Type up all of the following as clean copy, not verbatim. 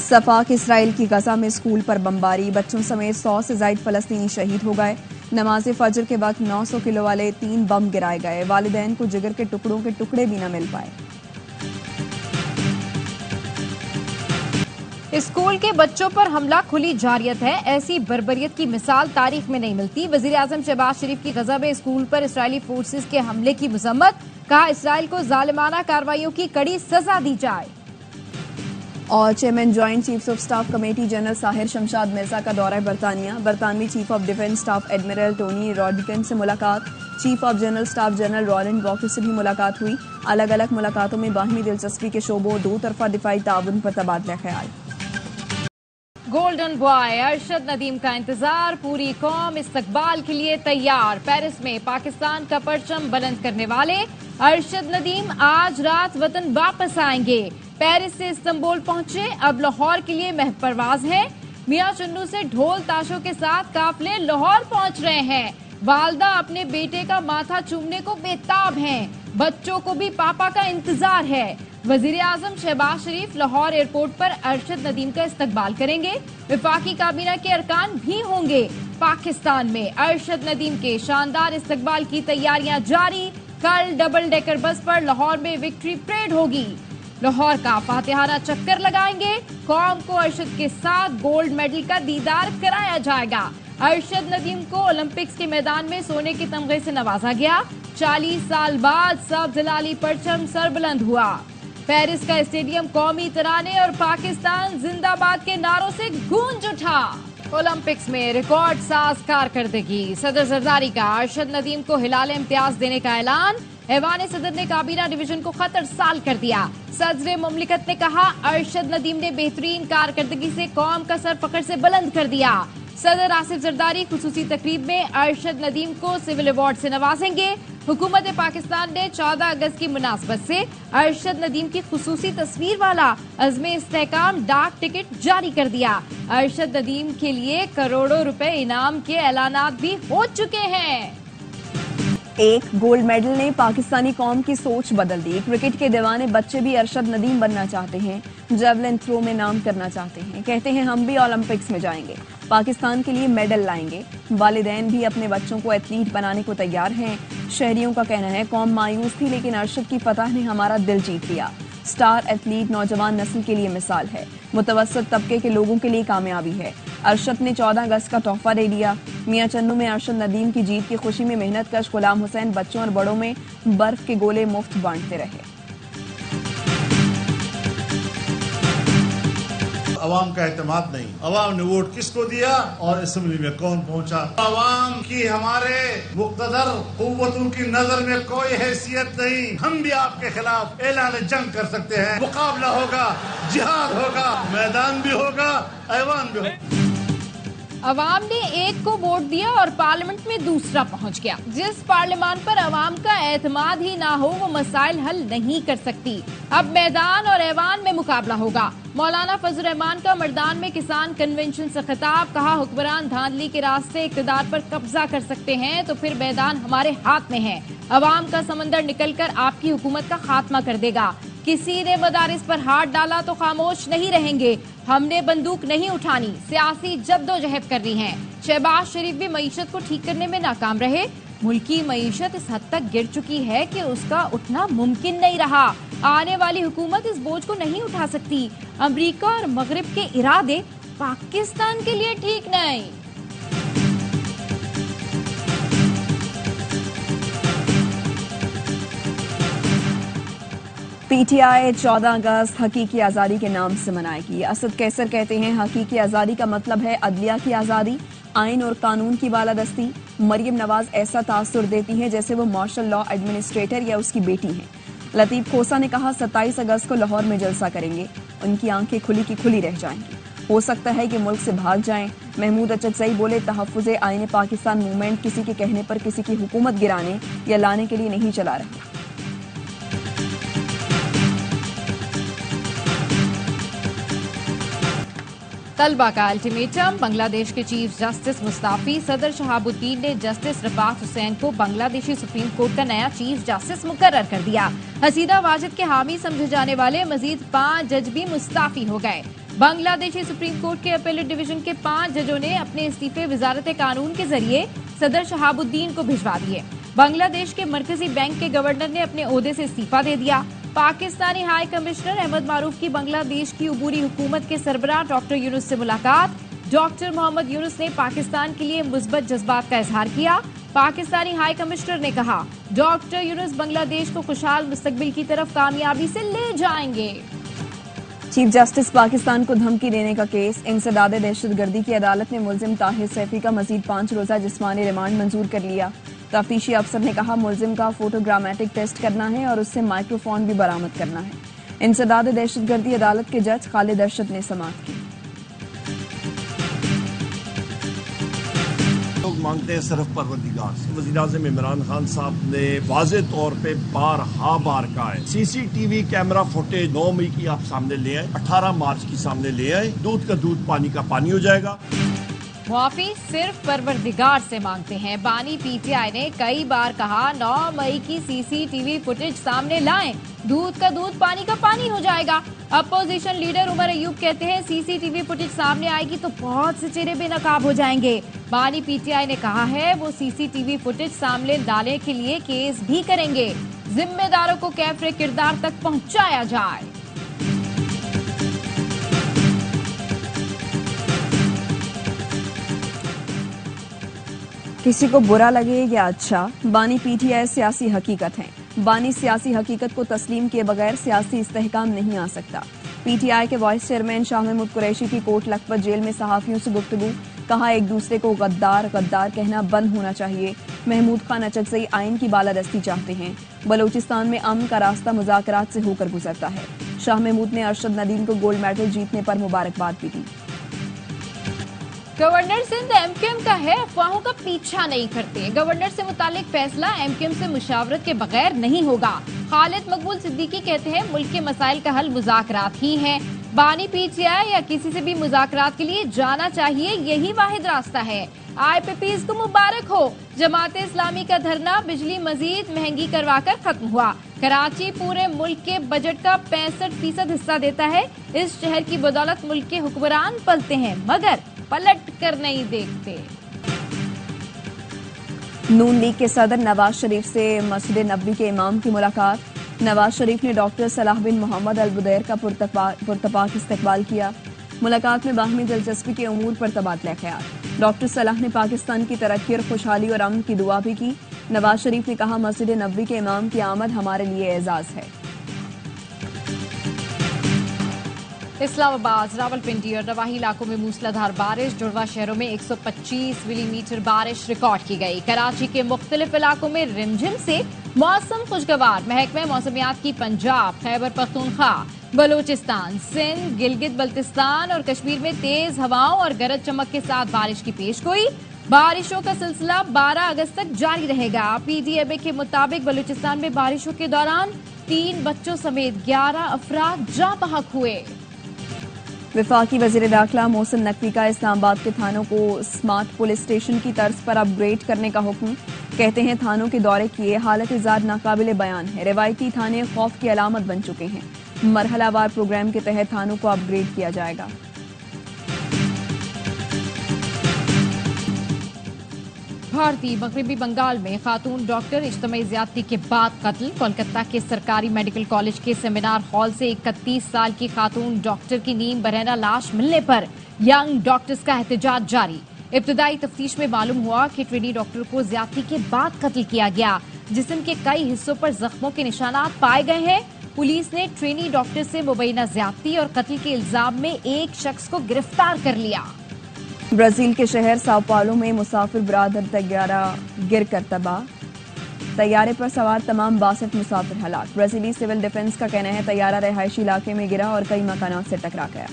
सफाक Israel की गजा में school पर बमबारी, बच्चों समेत 100 से ज्यादा फलस्तीनी शहीद हो गए। नमाज फजर के वक्त 900 किलो वाले 3 बम गिराए गए। वालिदैन को जिगर के टुकड़े भी न मिल पाए। स्कूल के बच्चों पर हमला खुली जारियत है। ऐसी बर्बरियत की मिसाल तारीख में नहीं मिलती। वजीर आजम शहबाज शरीफ की गजा में स्कूल पर इसराइली फोर्सेस के हमले की मजम्मत, कहा इसराइल को जालिमाना कार्रवाइयों की कड़ी सजा दी जाए। और chairman joint chiefs of staff committee general Sahir Shamshad Mirza का दौरा बरतानिया। बरतानवी chief of defence staff admiral Tony Radakin से मुलाकात। Chief of general staff general Roland Walker से भी मुलाकात हुई। अलग अलग मुलाकातों में बाहमी दिलचस्पी के शोबों, दो तरफा दिफाई ताउन पर तबादला ख्याल। गोल्डन बॉय अरशद नदीम का इंतजार, पूरी कौम इस्तकबाल के लिए तैयार। पेरिस में पाकिस्तान का परचम बुलंद करने वाले अरशद नदीम आज रात वतन वापस आएंगे। पेरिस से इस्तांबुल पहुंचे, अब लाहौर के लिए महज परवाज है। मियां चन्नू से ढोल ताशों के साथ काफले लाहौर पहुंच रहे हैं। वालदा अपने बेटे का माथा चूमने को बेताब हैं। बच्चों को भी पापा का इंतजार है। वजीर आजम शहबाज शरीफ लाहौर एयरपोर्ट पर अरशद नदीम का इस्तकबाल करेंगे। वफाकी काबीना के अरकान भी होंगे। पाकिस्तान में अरशद नदीम के शानदार इस्तकबाल की तैयारियां जारी। कल डबल डेकर बस पर लाहौर में विक्ट्री परेड होगी। लाहौर का फातिहाना चक्कर लगाएंगे। कौम को अरशद के साथ गोल्ड मेडल का दीदार कराया जाएगा। अरशद नदीम को ओलंपिक्स के मैदान में सोने के तमगे से नवाजा गया। 40 साल बाद सब जलाली परचम सरबुलंद हुआ। पेरिस का स्टेडियम कौमी तराने और पाकिस्तान जिंदाबाद के नारों से गूंज उठा। ओलंपिक्स में रिकॉर्ड साज कारकर्दगी, सदर जरदारी का अरशद नदीम को हिलाल इम्तियाज देने का ऐलान। ऐवान सदर ने काबीना डिवीजन को खतरसाल कर दिया। सदर मुमलिकत ने कहा अरशद नदीम ने बेहतरीन कारकर्दगी से कौम का सर फखर से बुलंद कर दिया। सदर आसिफ जरदारी खुसूसी तकरीब में अरशद नदीम को सिविल अवार्ड से नवाजेंगे। हुकूमत पाकिस्तान ने 14 अगस्त की मुनासबत से अरशद नदीम की खुसूसी तस्वीर वाला अज़्मे इस्तेहकाम डाक टिकट जारी कर दिया। अरशद नदीम के लिए करोड़ों रुपए इनाम के ऐलानात भी हो चुके हैं। एक गोल्ड मेडल ने पाकिस्तानी कौम की सोच बदल दी। क्रिकेट के दीवाने बच्चे भी अरशद नदीम बनना चाहते हैं। जेवलिन थ्रो में नाम करना चाहते हैं। कहते हैं हम भी ओलंपिक्स में जाएंगे, पाकिस्तान के लिए मेडल लाएंगे। वालिदैन भी अपने बच्चों को एथलीट बनाने को तैयार हैं। शहरियों का कहना है कौम मायूस थी, लेकिन अरशद की फतह ने हमारा दिल जीत लिया। स्टार एथलीट नौजवान नस्ल के लिए मिसाल है, मुतवस्सित तबके के लोगों के लिए कामयाबी है। अरशद ने 14 अगस्त का तोहफा दे दिया। मियां चन्नू में अरशद नदीम की जीत की खुशी में मेहनत कश गुलाम हुसैन बच्चों और बड़ों में बर्फ के गोले मुफ्त बांटते रहे। अवाम का एतमाद नहीं, अवाम ने वोट किसको दिया और असेंबली में कौन पहुंचा। अवाम की हमारे मुक़्तदर कुव्वतों की नजर में कोई हैसियत नहीं। हम भी आपके खिलाफ ऐलान जंग कर सकते हैं। मुकाबला होगा, जिहाद होगा, मैदान भी होगा, ऐवान भी होगा। अवाम ने एक को वोट दिया और पार्लियामेंट में दूसरा पहुंच गया। जिस पार्लियामान पर अवाम का एतमाद ही ना हो वो मसाइल हल नहीं कर सकती। अब मैदान और ऐवान में मुकाबला होगा। मौलाना फजल रहमान का मर्दान में किसान कन्वेंशन से खिताब, कहा हुक्मरान धांधली के रास्ते इक़्तिदार पर कब्जा कर सकते हैं तो फिर मैदान हमारे हाथ में है। अवाम का समंदर निकलकर आपकी हुकूमत का खात्मा कर देगा। किसी ने मदारिस पर हाथ डाला तो खामोश नहीं रहेंगे। हमने बंदूक नहीं उठानी, सियासी जद्दोजहद करनी है। शहबाज शरीफ भी मईशत को ठीक करने में नाकाम रहे। मुल्की मईशत इस हद तक गिर चुकी है कि उसका उठना मुमकिन नहीं रहा। आने वाली हुकूमत इस बोझ को नहीं उठा सकती। अमेरिका और मगरिब के इरादे पाकिस्तान के लिए ठीक नहीं। पीटीआई 14 अगस्त हकीकी आज़ादी के नाम से मनाएगी। असद कैसर कहते हैं हकीकी आज़ादी का मतलब है अदलिया की आज़ादी, आइन और कानून की बालादस्ती। मरियम नवाज ऐसा तासुर देती हैं जैसे वो मार्शल लॉ एडमिनिस्ट्रेटर या उसकी बेटी हैं। लतीफ खोसा ने कहा 27 अगस्त को लाहौर में जलसा करेंगे। उनकी आंखें खुली की खुली रह जाएंगी, हो सकता है कि मुल्क से भाग जाएं। महमूद अचकजई बोले तहफ़्फ़ुज़े आईने पाकिस्तान मूवमेंट किसी के कहने पर किसी की हुकूमत गिराने या लाने के लिए नहीं चला रहा। तलबा का अल्टीमेटम, बांग्लादेश के चीफ जस्टिस मुस्ताफी। सदर शहाबुद्दीन ने जस्टिस रफात हुसैन को बांग्लादेशी सुप्रीम कोर्ट का नया चीफ जस्टिस मुकर्रर कर दिया। हसीना वाजिद के हामी समझे जाने वाले मजीद 5 जज भी मुस्ताफी हो गए। बांग्लादेशी सुप्रीम कोर्ट के अपीलेट डिवीजन के 5 जजों ने अपने इस्तीफे वजारत कानून के जरिए सदर शहाबुद्दीन को भिजवा दिए। बांग्लादेश के मरकजी बैंक के गवर्नर ने अपने ओहदे से इस्तीफा दे दिया। पाकिस्तानी हाई कमिश्नर अहमद मारूफ की बांग्लादेश की उबूरी हुकूमत के सरबराह डॉक्टर यूनुस से मुलाकात। डॉक्टर मोहम्मद यूनुस ने पाकिस्तान के लिए मुस्बत जज्बात का इजहार किया। पाकिस्तानी हाई कमिश्नर ने कहा, डॉक्टर यूनुस बांग्लादेश को खुशहाल मुस्तकबिल की तरफ कामयाबी से ले जाएंगे। चीफ जस्टिस पाकिस्तान को धमकी देने का केस, इंसदाद दहशतगर्दी की अदालत ने मुलजिम ताहिर सैफी का मजीद 5 रोजा जिस्मानी रिमांड मंजूर कर लिया। तफ्तीशी अफसर ने कहा, मुलजिम का फोटोग्रामेटिक टेस्ट करना है और उससे माइक्रोफोन भी बरामद करना है। इंसदाद दहशतगर्दी अदालत के जज खालिद अरशद ने समाअत की। लोग मांगते हैं सिर्फ परवरदिगार से। वज़ीर-ए-आज़म इमरान खान साहब ने वाज़े तौर पे बार कहा है, सीसीटीवी कैमरा फुटेज 9 मई की आप सामने ले आए, 18 मार्च की सामने ले आए, दूध का दूध पानी का पानी हो जाएगा। मुआफी सिर्फ परवरदिगार से मांगते हैं। बानी पीटीआई ने कई बार कहा, 9 मई की सीसीटीवी फुटेज सामने लाएं, दूध का दूध पानी का पानी हो जाएगा। अपोजिशन लीडर उमर अयूब कहते हैं, सीसीटीवी फुटेज सामने आएगी तो बहुत से चेहरे बेनकाब हो जाएंगे। बानी पीटीआई ने कहा है, वो सीसीटीवी फुटेज सामने लाने के लिए केस भी करेंगे। जिम्मेदारों को कैफरे किरदार तक पहुंचाया जाए। किसी को बुरा लगे या अच्छा, बानी पीटीआई सियासी हकीकत है। बानी सियासी हकीकत को तस्लीम किए बगैर सियासी इस्तेहकाम नहीं आ सकता। पीटीआई के वाइस चेयरमैन शाह महमूद कुरैशी की कोट लखपत जेल में सहाफियों से गुफ्तगू, कहा एक दूसरे को गद्दार गद्दार कहना बंद होना चाहिए। महमूद खान अचकजई आइन की बालादस्ती चाहते हैं। बलूचिस्तान में अमन का रास्ता मुज़ाकरात से होकर गुजरता है। शाह महमूद ने अरशद नदीम को गोल्ड मेडल जीतने पर मुबारकबाद भी दी। गवर्नर सिंध एमकेएम का है, अफवाहों का पीछा नहीं करते। गवर्नर से मुतालिक फैसला एमकेएम से मुशावरत के बगैर नहीं होगा। खालिद मकबूल सिद्दीकी कहते हैं, मुल्क के मसाइल का हल मुज़ाकरात ही है। बानी पीटीआई या किसी से भी मुज़ाकरात के लिए जाना चाहिए, यही वाहिद रास्ता है। आईपीपीज़ को मुबारक हो। जमाते इस्लामी का धरना बिजली मजीद महंगी करवाकर खत्म हुआ। कराची पूरे मुल्क के बजट का 65% हिस्सा देता है। इस शहर की बदौलत मुल्क के हुक्मरान पलते हैं, मगर पलट कर नहीं देखते। नून लीग के सदर नवाज शरीफ से मस्जिद नबवी के इमाम की मुलाकात। नवाज शरीफ ने डॉक्टर सलाह बिन मोहम्मद अल बुदैर का पुरतपाक इस्तकबाल किया। मुलाकात में बाहमी दिलचस्पी के उमूर पर तबादला ख्याल। डॉक्टर सलाह ने पाकिस्तान की तरक्की और खुशहाली और अमन की दुआ भी की। नवाज शरीफ ने कहा, मस्जिद नबवी के इमाम की आमद हमारे लिए एजाज है। इस्लामाबाद, रावलपिंडी और नवाही इलाकों में मूसलाधार बारिश। जुड़वा शहरों में 125 मिलीमीटर बारिश रिकॉर्ड की गई। कराची के मुख्तलिफ इलाकों में रिमझिम से मौसम खुशगवार। महकमे मौसमियात की पंजाब, खैबर पख्तूनख्वा, बलूचिस्तान, सिंध, गिलगित बल्तिस्तान और कश्मीर में तेज हवाओं और गरज चमक के साथ बारिश की पेशगोई। बारिशों का सिलसिला 12 अगस्त तक जारी रहेगा। पीडीएमए के मुताबिक बलूचिस्तान में बारिशों के दौरान 3 बच्चों समेत 11 अफराद जाँ बहक हुए। वफाकी वजीर दाखिला मोहसिन नकवी का इस्लामाबाद के थानों को स्मार्ट पुलिस स्टेशन की तर्ज पर अपग्रेड करने का हुक्म। कहते हैं, थानों के दौरे किए हालत इज़ाद नाकाबिले बयान है। रिवायती थाने खौफ की अलामत बन चुके हैं। मरहलावार प्रोग्राम के तहत थानों को अपग्रेड किया जाएगा। भारतीय मगरबी बंगाल में खातून डॉक्टर इज्तिमाई ज्यादती के बाद कत्ल। कोलकाता के सरकारी मेडिकल कॉलेज के सेमिनार हॉल से 31 साल की खातून डॉक्टर की नीम बरहना लाश मिलने पर यंग डॉक्टर्स का एहतजाज जारी। इब्तदाई तफ्तीश में मालूम हुआ कि ट्रेनी डॉक्टर को ज्यादती के बाद कत्ल किया गया। जिस्म के कई हिस्सों पर जख्मों के निशानात पाए गए हैं। पुलिस ने ट्रेनी डॉक्टर से मुबैना ज्यादती और कत्ल के इल्जाम में एक शख्स को गिरफ्तार कर लिया। ब्राजील के शहर साओ पाउलो में मुसाफिर बरादर तैयारा गिर कर तबाह। तैयारे पर सवार तमाम 62 मुसाफिर हलाक। ब्राजीली सिविल डिफेंस का कहना है, तैयारा रहायशी इलाके में गिरा और कई मकानात से टकरा गया।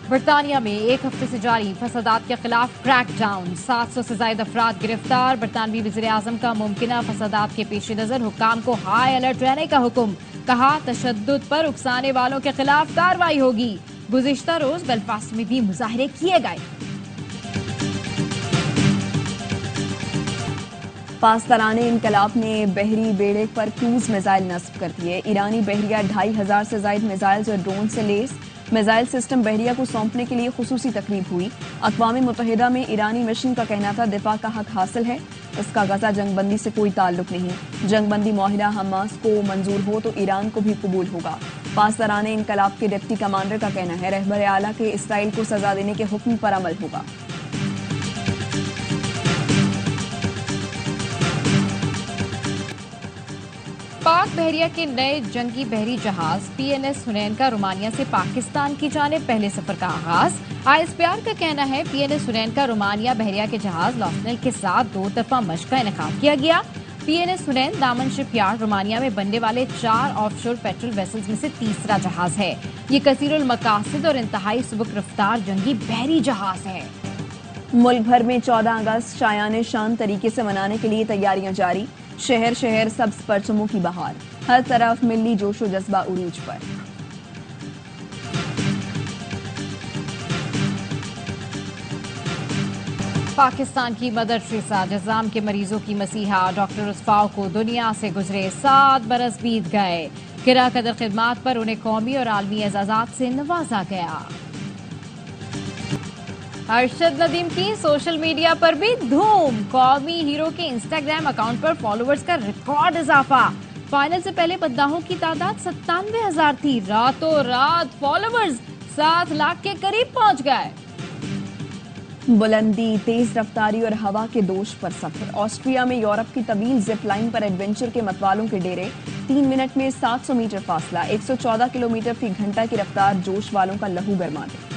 बरतानिया में एक हफ्ते से जारी फसादात के खिलाफ क्रैकडाउन। 700 से ज्यादा अफराद गिरफ्तार। बरतानवी वज़ीर आज़म का मुमकिना फसादात के पेश नजर हुक्काम को हाई अलर्ट रहने का हुक्म। कहा, तशद्दुद पर उकसाने वालों के खिलाफ कार्रवाई होगी। गुज़िश्ता रोज बेलफास्ट में भी मुजाहरे किए गए। पासदाराने इनकलाब ने बहरी बेड़े पर क्रूज मिसाइल नस्ब कर दिए। ईरानी बहरिया 2500 से ज्यादा मिसाइल्स और ड्रोन से लेस मिसाइल सिस्टम बहरिया को सौंपने के लिए खुसूसी तकरीब हुई। अक़वाम मुत्तहिदा में ईरानी मिशन का कहना था दिफा का हक हासिल है, इसका गजा जंगबंदी से कोई ताल्लुक नहीं। जंगबंदी माहिदा हमास को मंजूर हो तो ईरान को भी कबूल होगा। पासदाराने इनकलाब के डिप्टी कमांडर का कहना है रहबर आला के इसराइल को सजा देने के हुक्म पर अमल होगा। पाक बहरिया के नए जंगी बहरी जहाज PNS हुनैन का रोमानिया से पाकिस्तान की जानिब पहले सफर का आगाज। ISPR का कहना है PNS हुनैन का रोमानिया बहरिया के जहाज लॉसनेल के साथ 2 तरफा मशक का इनेकाद किया गया। PNS हुनैन दामन शिपयार्ड रोमानिया में बनने वाले 4 ऑफशोर पेट्रोल वेसल्स में से तीसरा जहाज है। ये कसीरुल मकासद और इंतहाई सुबक रफ्तार जंगी बहरी जहाज है। मुल्क भर में 14 अगस्त शायान शान तरीके से मनाने के लिए तैयारियां जारी। शहर शहर सब्ज परचमों की बहार, हर तरफ मिली जोशो जज्बा उरूज पर। पाकिस्तान की मदर टेरेसा जज़ाम के मरीजों की मसीहा डॉक्टर उसफाव को दुनिया से गुजरे 7 बरस बीत गए। किरा कदर खिदमात पर उन्हें कौमी और आलमी एजाजात से नवाजा गया। अरशद नदीम की सोशल मीडिया पर भी धूम। कौमी हीरो के इंस्टाग्राम अकाउंट पर फॉलोअर्स का रिकॉर्ड इजाफा। फाइनल से पहले मद्दाहों की तादाद 97,000 थी। रातों रात फॉलोअर्स 7 लाख के करीब पहुंच गए। बुलंदी, तेज रफ्तारी और हवा के दोष पर सफर। ऑस्ट्रिया में यूरोप की तवील जिप लाइन पर एडवेंचर के मतवालों के डेरे। 3 मिनट में 700 मीटर फासला, 114 किलोमीटर फी घंटा की रफ्तार जोश वालों का लहू गरमा दे।